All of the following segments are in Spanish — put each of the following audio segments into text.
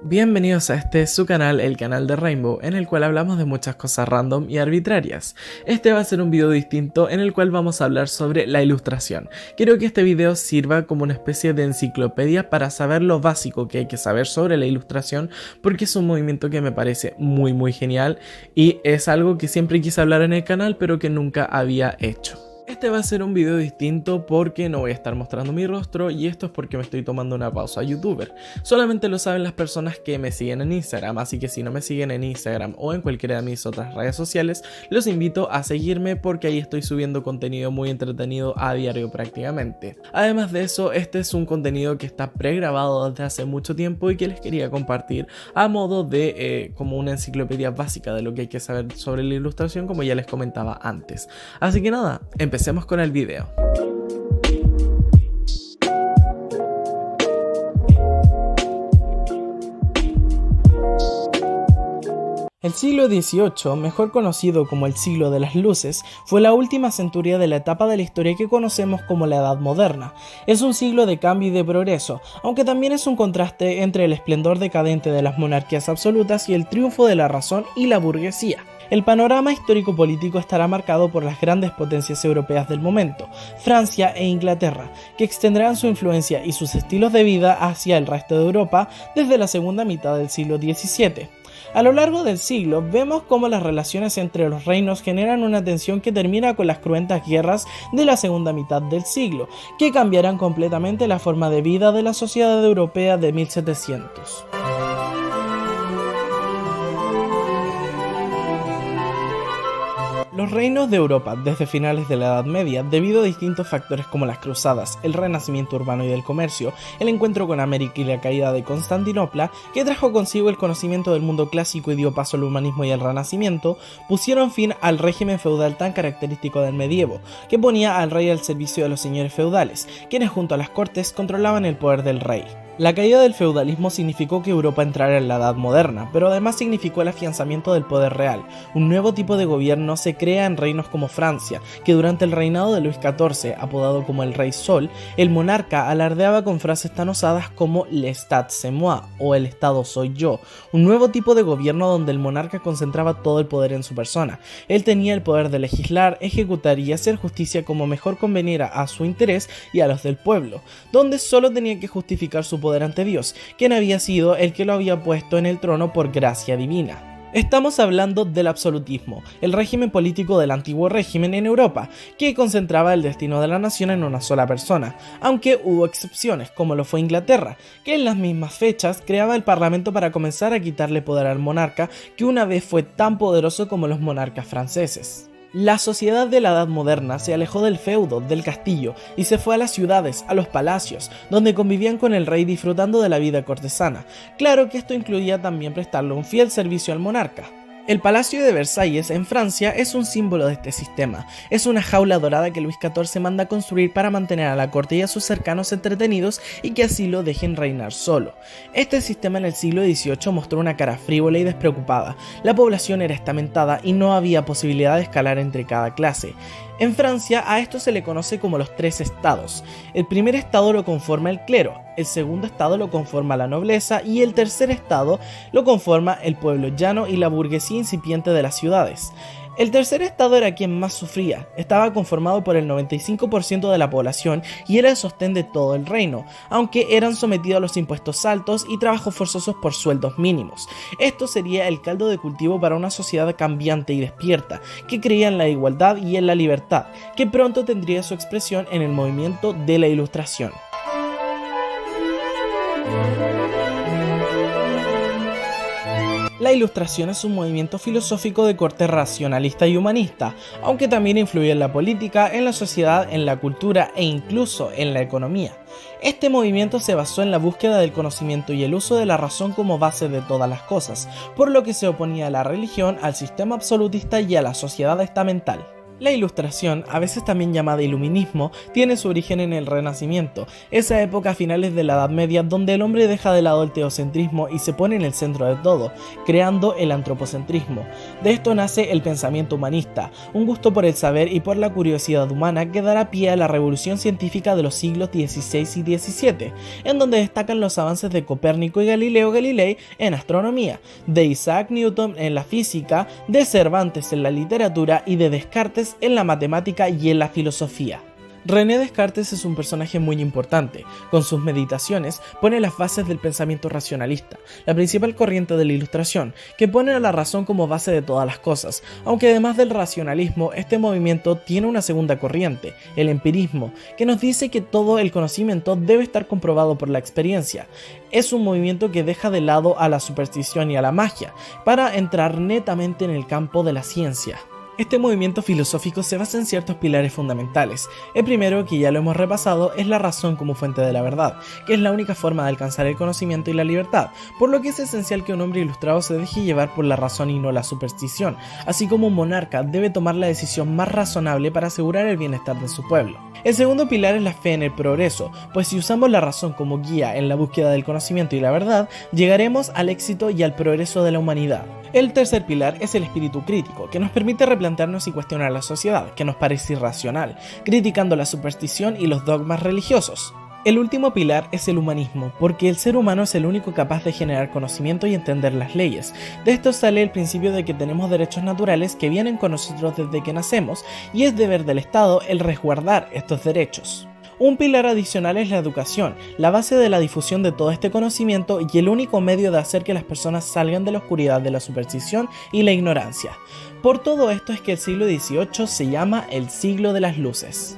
Bienvenidos a su canal, el canal de Rainbow, en el cual hablamos de muchas cosas random y arbitrarias. Este va a ser un video distinto en el cual vamos a hablar sobre la ilustración. Quiero que este video sirva como una especie de enciclopedia para saber lo básico que hay que saber sobre la ilustración, porque es un movimiento que me parece muy genial y es algo que siempre quise hablar en el canal pero que nunca había hecho. Este va a ser un video distinto porque no voy a estar mostrando mi rostro y esto es porque me estoy tomando una pausa youtuber. Solamente lo saben las personas que me siguen en Instagram, así que si no me siguen en Instagram o en cualquiera de mis otras redes sociales, los invito a seguirme porque ahí estoy subiendo contenido muy entretenido a diario prácticamente. Además de eso, este es un contenido que está pregrabado desde hace mucho tiempo y que les quería compartir a modo de como una enciclopedia básica de lo que hay que saber sobre la ilustración, como ya les comentaba antes. Así que nada, empecemos con el video. El siglo XVIII, mejor conocido como el siglo de las luces, fue la última centuria de la etapa de la historia que conocemos como la Edad Moderna. Es un siglo de cambio y de progreso, aunque también es un contraste entre el esplendor decadente de las monarquías absolutas y el triunfo de la razón y la burguesía. El panorama histórico-político estará marcado por las grandes potencias europeas del momento, Francia e Inglaterra, que extenderán su influencia y sus estilos de vida hacia el resto de Europa desde la segunda mitad del siglo XVII. A lo largo del siglo, vemos cómo las relaciones entre los reinos generan una tensión que termina con las cruentas guerras de la segunda mitad del siglo, que cambiarán completamente la forma de vida de la sociedad europea de 1700. Los reinos de Europa desde finales de la Edad Media, debido a distintos factores como las cruzadas, el renacimiento urbano y del comercio, el encuentro con América y la caída de Constantinopla, que trajo consigo el conocimiento del mundo clásico y dio paso al humanismo y al renacimiento, pusieron fin al régimen feudal tan característico del medievo, que ponía al rey al servicio de los señores feudales, quienes junto a las cortes controlaban el poder del rey. La caída del feudalismo significó que Europa entrara en la Edad Moderna, pero además significó el afianzamiento del poder real. Un nuevo tipo de gobierno se crea en reinos como Francia, que durante el reinado de Luis XIV, apodado como el Rey Sol, el monarca alardeaba con frases tan osadas como «L'État c'est moi» o «El Estado soy yo», un nuevo tipo de gobierno donde el monarca concentraba todo el poder en su persona. Él tenía el poder de legislar, ejecutar y hacer justicia como mejor conveniera a su interés y a los del pueblo, donde solo tenía que justificar su poder ante Dios, quien había sido el que lo había puesto en el trono por gracia divina. Estamos hablando del absolutismo, el régimen político del antiguo régimen en Europa, que concentraba el destino de la nación en una sola persona, aunque hubo excepciones, como lo fue Inglaterra, que en las mismas fechas creaba el parlamento para comenzar a quitarle poder al monarca, que una vez fue tan poderoso como los monarcas franceses. La sociedad de la Edad Moderna se alejó del feudo, del castillo, y se fue a las ciudades, a los palacios, donde convivían con el rey disfrutando de la vida cortesana. Claro que esto incluía también prestarle un fiel servicio al monarca. El Palacio de Versalles en Francia es un símbolo de este sistema. Es una jaula dorada que Luis XIV manda construir para mantener a la corte y a sus cercanos entretenidos y que así lo dejen reinar solo. Este sistema en el siglo XVIII mostró una cara frívola y despreocupada. La población era estamentada y no había posibilidad de escalar entre cada clase. En Francia a esto se le conoce como los tres estados. El primer estado lo conforma el clero, el segundo estado lo conforma la nobleza y el tercer estado lo conforma el pueblo llano y la burguesía incipiente de las ciudades. El tercer estado era quien más sufría, estaba conformado por el 95% de la población y era el sostén de todo el reino, aunque eran sometidos a los impuestos altos y trabajos forzosos por sueldos mínimos. Esto sería el caldo de cultivo para una sociedad cambiante y despierta, que creía en la igualdad y en la libertad, que pronto tendría su expresión en el movimiento de la Ilustración. La Ilustración es un movimiento filosófico de corte racionalista y humanista, aunque también influye en la política, en la sociedad, en la cultura e incluso en la economía. Este movimiento se basó en la búsqueda del conocimiento y el uso de la razón como base de todas las cosas, por lo que se oponía a la religión, al sistema absolutista y a la sociedad estamental. La Ilustración, a veces también llamada Iluminismo, tiene su origen en el Renacimiento, esa época a finales de la Edad Media donde el hombre deja de lado el teocentrismo y se pone en el centro de todo, creando el antropocentrismo. De esto nace el pensamiento humanista, un gusto por el saber y por la curiosidad humana que dará pie a la revolución científica de los siglos XVI y XVII, en donde destacan los avances de Copérnico y Galileo Galilei en astronomía, de Isaac Newton en la física, de Cervantes en la literatura y de Descartes en la matemática y en la filosofía. René Descartes es un personaje muy importante. Con sus meditaciones pone las bases del pensamiento racionalista, la principal corriente de la Ilustración, que pone a la razón como base de todas las cosas, aunque además del racionalismo, este movimiento tiene una segunda corriente, el empirismo, que nos dice que todo el conocimiento debe estar comprobado por la experiencia. Es un movimiento que deja de lado a la superstición y a la magia, para entrar netamente en el campo de la ciencia. Este movimiento filosófico se basa en ciertos pilares fundamentales. El primero, que ya lo hemos repasado, es la razón como fuente de la verdad, que es la única forma de alcanzar el conocimiento y la libertad, por lo que es esencial que un hombre ilustrado se deje llevar por la razón y no la superstición, así como un monarca debe tomar la decisión más razonable para asegurar el bienestar de su pueblo. El segundo pilar es la fe en el progreso, pues si usamos la razón como guía en la búsqueda del conocimiento y la verdad, llegaremos al éxito y al progreso de la humanidad. El tercer pilar es el espíritu crítico, que nos permite replantearnos y cuestionar la sociedad, que nos parece irracional, criticando la superstición y los dogmas religiosos. El último pilar es el humanismo, porque el ser humano es el único capaz de generar conocimiento y entender las leyes. De esto sale el principio de que tenemos derechos naturales que vienen con nosotros desde que nacemos, y es deber del Estado el resguardar estos derechos. Un pilar adicional es la educación, la base de la difusión de todo este conocimiento y el único medio de hacer que las personas salgan de la oscuridad de la superstición y la ignorancia. Por todo esto es que el siglo XVIII se llama el siglo de las luces.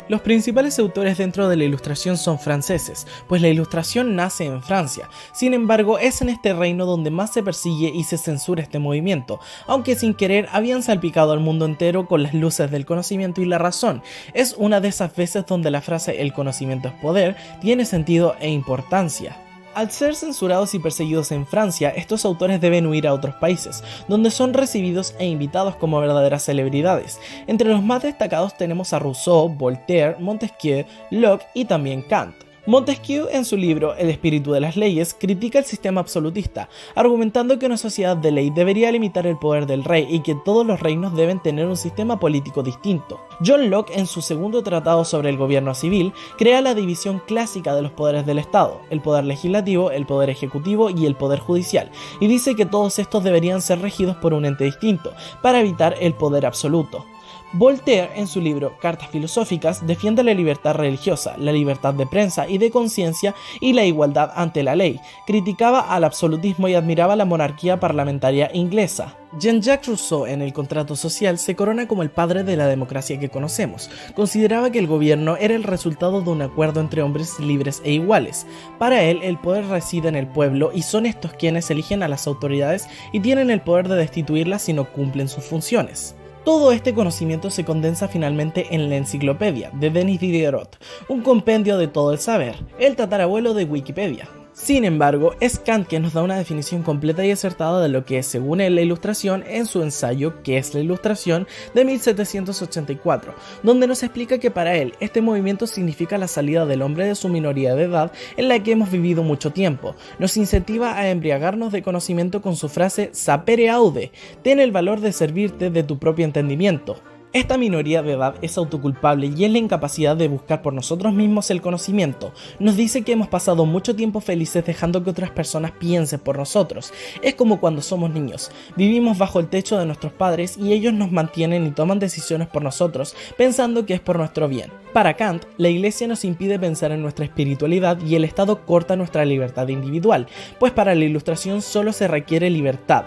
Los principales autores dentro de la Ilustración son franceses, pues la Ilustración nace en Francia. Sin embargo, es en este reino donde más se persigue y se censura este movimiento, aunque sin querer habían salpicado al mundo entero con las luces del conocimiento y la razón. Es una de esas veces donde la frase "el conocimiento es poder" tiene sentido e importancia. Al ser censurados y perseguidos en Francia, estos autores deben huir a otros países, donde son recibidos e invitados como verdaderas celebridades. Entre los más destacados tenemos a Rousseau, Voltaire, Montesquieu, Locke y también Kant. Montesquieu, en su libro El espíritu de las leyes, critica el sistema absolutista, argumentando que una sociedad de ley debería limitar el poder del rey y que todos los reinos deben tener un sistema político distinto. John Locke, en su segundo tratado sobre el gobierno civil, crea la división clásica de los poderes del Estado, el poder legislativo, el poder ejecutivo y el poder judicial, y dice que todos estos deberían ser regidos por un ente distinto, para evitar el poder absoluto. Voltaire, en su libro Cartas filosóficas, defiende la libertad religiosa, la libertad de prensa y de conciencia y la igualdad ante la ley. Criticaba al absolutismo y admiraba la monarquía parlamentaria inglesa. Jean-Jacques Rousseau, en El contrato social, se corona como el padre de la democracia que conocemos. Consideraba que el gobierno era el resultado de un acuerdo entre hombres libres e iguales. Para él, el poder reside en el pueblo y son estos quienes eligen a las autoridades y tienen el poder de destituirlas si no cumplen sus funciones. Todo este conocimiento se condensa finalmente en la Enciclopedia de Denis Diderot, un compendio de todo el saber, el tatarabuelo de Wikipedia. Sin embargo, es Kant quien nos da una definición completa y acertada de lo que es, según él, la Ilustración en su ensayo ¿Qué es la Ilustración?, de 1784, donde nos explica que para él este movimiento significa la salida del hombre de su minoría de edad en la que hemos vivido mucho tiempo. Nos incentiva a embriagarnos de conocimiento con su frase sapere aude, ten el valor de servirte de tu propio entendimiento. Esta minoría de edad es autoculpable y es la incapacidad de buscar por nosotros mismos el conocimiento. Nos dice que hemos pasado mucho tiempo felices dejando que otras personas piensen por nosotros. Es como cuando somos niños. Vivimos bajo el techo de nuestros padres y ellos nos mantienen y toman decisiones por nosotros, pensando que es por nuestro bien. Para Kant, la Iglesia nos impide pensar en nuestra espiritualidad y el Estado corta nuestra libertad individual, pues para la Ilustración solo se requiere libertad,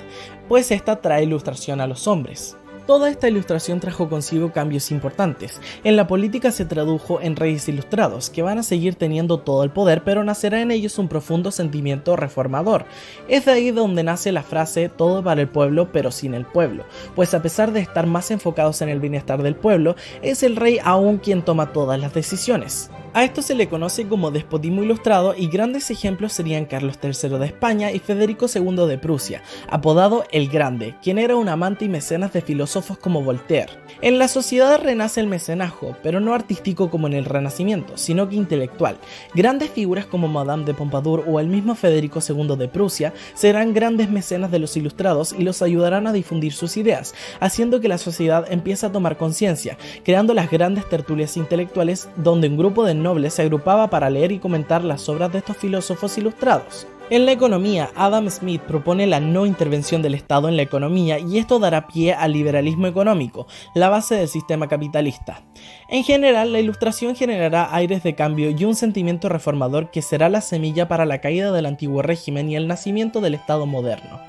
pues esta trae ilustración a los hombres. Toda esta ilustración trajo consigo cambios importantes. En la política se tradujo en reyes ilustrados, que van a seguir teniendo todo el poder, pero nacerá en ellos un profundo sentimiento reformador. Es de ahí donde nace la frase todo para el pueblo, pero sin el pueblo, pues a pesar de estar más enfocados en el bienestar del pueblo, es el rey aún quien toma todas las decisiones. A esto se le conoce como despotismo ilustrado y grandes ejemplos serían Carlos III de España y Federico II de Prusia, apodado el Grande, quien era un amante y mecenas de filósofos como Voltaire. En la sociedad renace el mecenazgo, pero no artístico como en el Renacimiento, sino que intelectual. Grandes figuras como Madame de Pompadour o el mismo Federico II de Prusia serán grandes mecenas de los ilustrados y los ayudarán a difundir sus ideas, haciendo que la sociedad empiece a tomar conciencia, creando las grandes tertulias intelectuales donde un grupo de nobles se agrupaba para leer y comentar las obras de estos filósofos ilustrados. En la economía, Adam Smith propone la no intervención del Estado en la economía y esto dará pie al liberalismo económico, la base del sistema capitalista. En general, la Ilustración generará aires de cambio y un sentimiento reformador que será la semilla para la caída del antiguo régimen y el nacimiento del Estado moderno.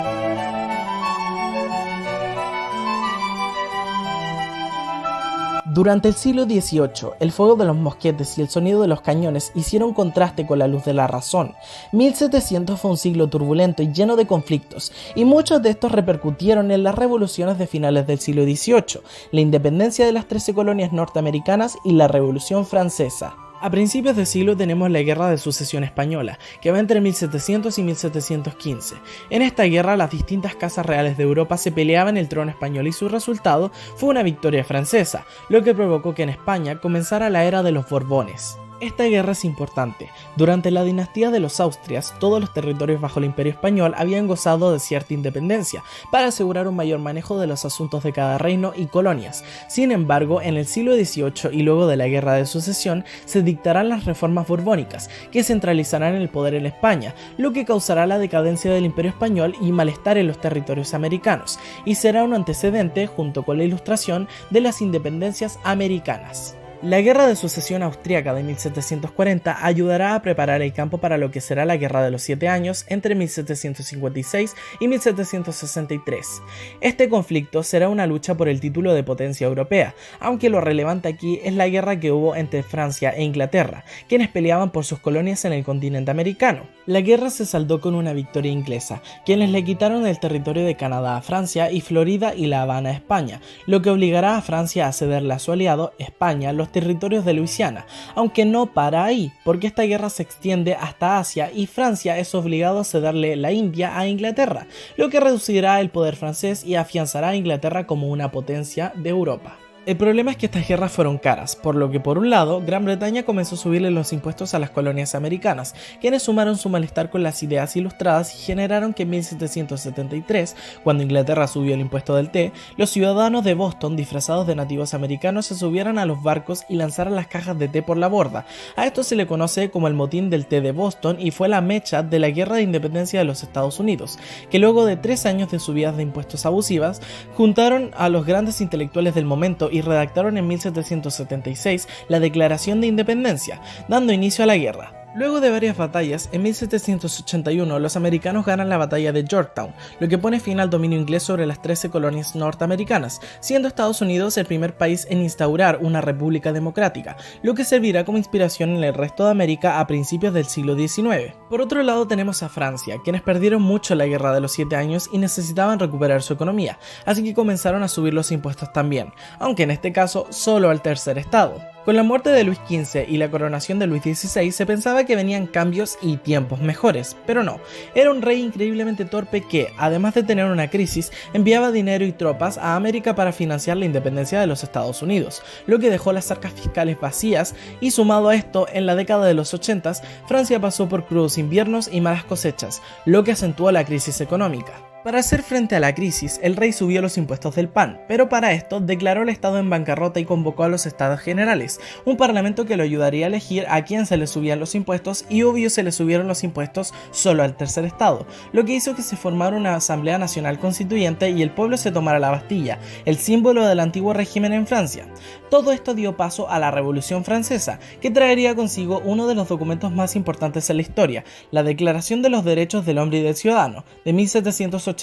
Durante el siglo XVIII, el fuego de los mosquetes y el sonido de los cañones hicieron contraste con la luz de la razón. 1700 fue un siglo turbulento y lleno de conflictos, y muchos de estos repercutieron en las revoluciones de finales del siglo XVIII, la independencia de las 13 colonias norteamericanas y la Revolución Francesa. A principios de siglo tenemos la Guerra de Sucesión Española, que va entre 1700 y 1715. En esta guerra las distintas casas reales de Europa se peleaban el trono español y su resultado fue una victoria francesa, lo que provocó que en España comenzara la era de los Borbones. Esta guerra es importante. Durante la dinastía de los Austrias, todos los territorios bajo el Imperio Español habían gozado de cierta independencia, para asegurar un mayor manejo de los asuntos de cada reino y colonias. Sin embargo, en el siglo XVIII y luego de la Guerra de Sucesión, se dictarán las reformas borbónicas, que centralizarán el poder en España, lo que causará la decadencia del Imperio Español y malestar en los territorios americanos, y será un antecedente, junto con la Ilustración, de las independencias americanas. La Guerra de Sucesión Austríaca de 1740 ayudará a preparar el campo para lo que será la Guerra de los 7 Años entre 1756 y 1763. Este conflicto será una lucha por el título de potencia europea, aunque lo relevante aquí es la guerra que hubo entre Francia e Inglaterra, quienes peleaban por sus colonias en el continente americano. La guerra se saldó con una victoria inglesa, quienes le quitaron el territorio de Canadá a Francia y Florida y La Habana a España, lo que obligará a Francia a cederle a su aliado, España, los territorios de Luisiana, aunque no para ahí, porque esta guerra se extiende hasta Asia y Francia es obligado a cederle la India a Inglaterra, lo que reducirá el poder francés y afianzará a Inglaterra como una potencia de Europa. El problema es que estas guerras fueron caras, por lo que por un lado, Gran Bretaña comenzó a subirle los impuestos a las colonias americanas, quienes sumaron su malestar con las ideas ilustradas y generaron que en 1773, cuando Inglaterra subió el impuesto del té, los ciudadanos de Boston disfrazados de nativos americanos se subieran a los barcos y lanzaran las cajas de té por la borda. A esto se le conoce como el motín del té de Boston y fue la mecha de la guerra de independencia de los Estados Unidos, que luego de 3 años de subidas de impuestos abusivas, juntaron a los grandes intelectuales del momento y redactaron en 1776 la Declaración de Independencia, dando inicio a la guerra. Luego de varias batallas, en 1781 los americanos ganan la batalla de Yorktown, lo que pone fin al dominio inglés sobre las 13 colonias norteamericanas, siendo Estados Unidos el primer país en instaurar una república democrática, lo que servirá como inspiración en el resto de América a principios del siglo XIX. Por otro lado tenemos a Francia, quienes perdieron mucho en la Guerra de los 7 Años y necesitaban recuperar su economía, así que comenzaron a subir los impuestos también, aunque en este caso solo al tercer estado. Con la muerte de Luis XV y la coronación de Luis XVI se pensaba que venían cambios y tiempos mejores, pero no, era un rey increíblemente torpe que, además de tener una crisis, enviaba dinero y tropas a América para financiar la independencia de los Estados Unidos, lo que dejó las arcas fiscales vacías y sumado a esto, en la década de los 80, Francia pasó por crudos inviernos y malas cosechas, lo que acentuó la crisis económica. Para hacer frente a la crisis, el rey subió los impuestos del pan, pero para esto declaró el estado en bancarrota y convocó a los estados generales, un parlamento que lo ayudaría a elegir a quién se le subían los impuestos y obvio se le subieron los impuestos solo al tercer estado, lo que hizo que se formara una asamblea nacional constituyente y el pueblo se tomara la Bastilla, el símbolo del antiguo régimen en Francia. Todo esto dio paso a la Revolución Francesa, que traería consigo uno de los documentos más importantes en la historia, la Declaración de los Derechos del Hombre y del Ciudadano, de 1789,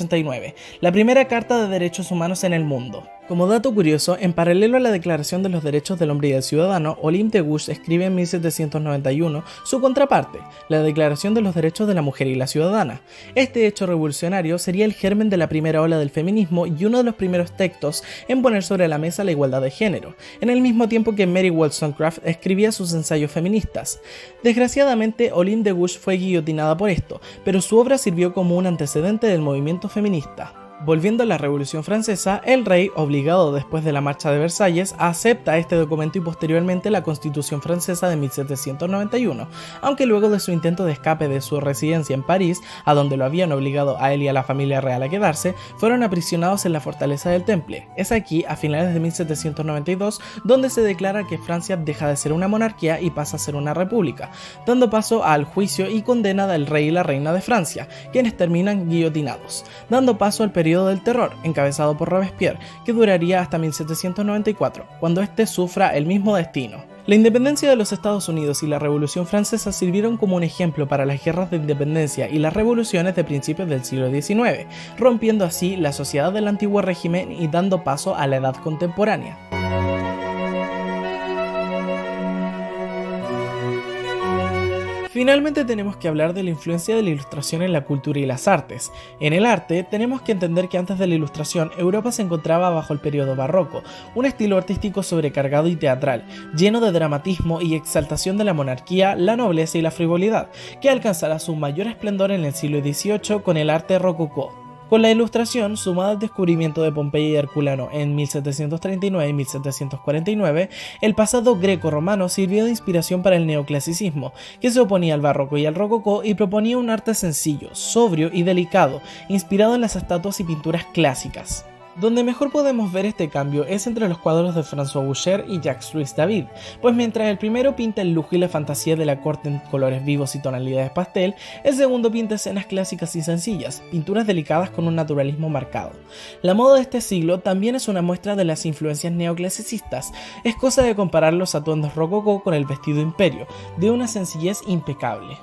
la primera carta de derechos humanos en el mundo. Como dato curioso, en paralelo a la Declaración de los Derechos del Hombre y del Ciudadano, Olympe de Gouges escribe en 1791 su contraparte, la Declaración de los Derechos de la Mujer y la Ciudadana. Este hecho revolucionario sería el germen de la primera ola del feminismo y uno de los primeros textos en poner sobre la mesa la igualdad de género, en el mismo tiempo que Mary Wollstonecraft escribía sus ensayos feministas. Desgraciadamente, Olympe de Gouges fue guillotinada por esto, pero su obra sirvió como un antecedente del movimiento feminista. Volviendo a la Revolución Francesa, el rey, obligado después de la Marcha de Versalles, acepta este documento y posteriormente la Constitución Francesa de 1791, aunque luego de su intento de escape de su residencia en París, a donde lo habían obligado a él y a la familia real a quedarse, fueron aprisionados en la fortaleza del Temple. Es aquí, a finales de 1792, donde se declara que Francia deja de ser una monarquía y pasa a ser una república, dando paso al juicio y condena del rey y la reina de Francia, quienes terminan guillotinados, dando paso al periodo del terror, encabezado por Robespierre, que duraría hasta 1794, cuando este sufra el mismo destino. La independencia de los Estados Unidos y la Revolución Francesa sirvieron como un ejemplo para las guerras de independencia y las revoluciones de principios del siglo XIX, rompiendo así la sociedad del antiguo régimen y dando paso a la edad contemporánea. Finalmente tenemos que hablar de la influencia de la ilustración en la cultura y las artes. En el arte, tenemos que entender que antes de la ilustración, Europa se encontraba bajo el periodo barroco, un estilo artístico sobrecargado y teatral, lleno de dramatismo y exaltación de la monarquía, la nobleza y la frivolidad, que alcanzará su mayor esplendor en el siglo XVIII con el arte rococó. Con la Ilustración, sumada al descubrimiento de Pompeya y Herculano en 1739 y 1749, el pasado greco-romano sirvió de inspiración para el neoclasicismo, que se oponía al barroco y al rococó y proponía un arte sencillo, sobrio y delicado, inspirado en las estatuas y pinturas clásicas. Donde mejor podemos ver este cambio es entre los cuadros de François Boucher y Jacques-Louis David, pues mientras el primero pinta el lujo y la fantasía de la corte en colores vivos y tonalidades pastel, el segundo pinta escenas clásicas y sencillas, pinturas delicadas con un naturalismo marcado. La moda de este siglo también es una muestra de las influencias neoclasicistas, es cosa de comparar los atuendos rococó con el vestido imperio, de una sencillez impecable.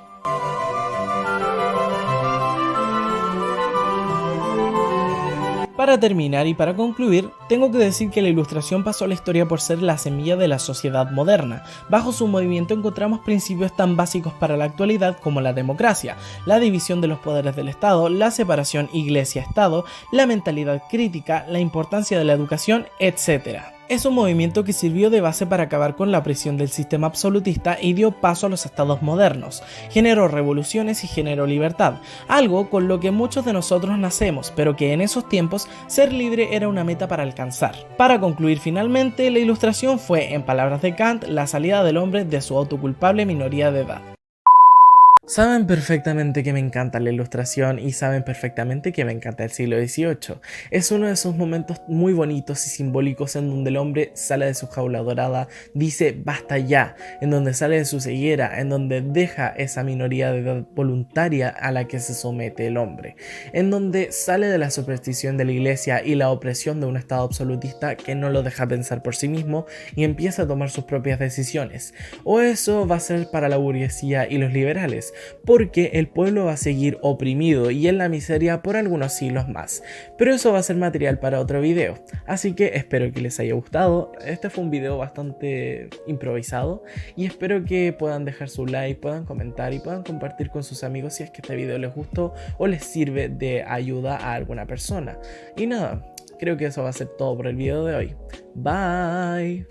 Para terminar y para concluir, tengo que decir que la Ilustración pasó a la historia por ser la semilla de la sociedad moderna. Bajo su movimiento encontramos principios tan básicos para la actualidad como la democracia, la división de los poderes del Estado, la separación iglesia-estado, la mentalidad crítica, la importancia de la educación, etc. Es un movimiento que sirvió de base para acabar con la opresión del sistema absolutista y dio paso a los estados modernos, generó revoluciones y generó libertad, algo con lo que muchos de nosotros nacemos, pero que en esos tiempos ser libre era una meta para alcanzar. Para concluir finalmente, la Ilustración fue, en palabras de Kant, la salida del hombre de su autoculpable minoría de edad. Saben perfectamente que me encanta la Ilustración y saben perfectamente que me encanta el siglo XVIII. Es uno de esos momentos muy bonitos y simbólicos en donde el hombre sale de su jaula dorada, dice basta ya, en donde sale de su ceguera, en donde deja esa minoría de edad voluntaria a la que se somete el hombre, en donde sale de la superstición de la iglesia y la opresión de un estado absolutista que no lo deja pensar por sí mismo y empieza a tomar sus propias decisiones. O eso va a ser para la burguesía y los liberales, porque el pueblo va a seguir oprimido y en la miseria por algunos siglos más. Pero eso va a ser material para otro video, así que espero que les haya gustado. Este fue un video bastante improvisado y espero que puedan dejar su like, puedan comentar y puedan compartir con sus amigos si es que este video les gustó o les sirve de ayuda a alguna persona. Y nada, creo que eso va a ser todo por el video de hoy. Bye.